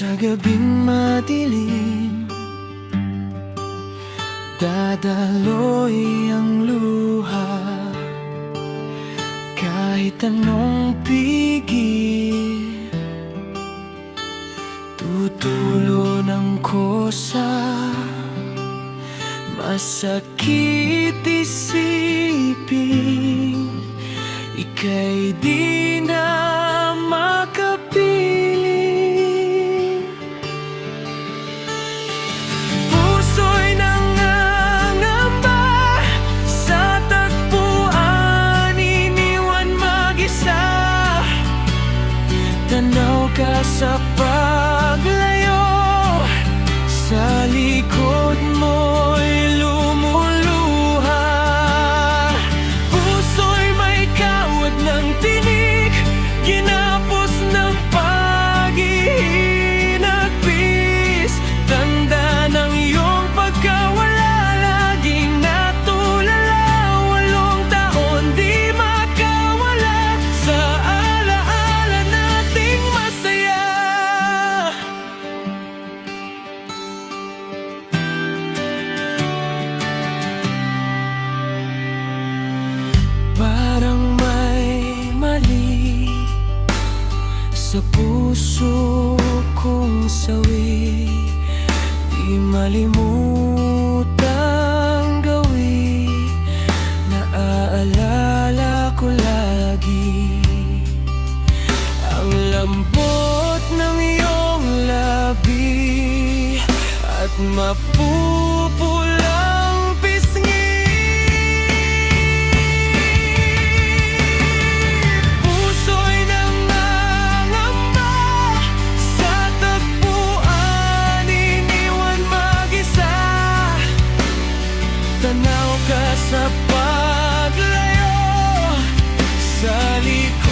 Sa gabing madilim, dadaloy ang luha. Kahit anong pigil, tutulo ng kosa. Masakit isipin, ika'y di na makapiling. Puso'y nangangamba sa tagpuan, iniwan mag-isa. Tanaw ka sa paglayo, sa likod mo'y lumuluha. Puso'y may kawad ng tinik, ginapos ng pag-ihinagpis. Tanda ng iyong pagkawala, laging natulala. 8 taon di makawala sa alaala nating masaya. Parang may mali sa puso kong sawi, di malimutang gawin. Naaalala ko lagi ang lambot ng iyong labi at mapupulang pisngi. Puso'y nangangamba sa tagpuan, iniwan mag-isa. Tanaw ka sa paglayo, sa likod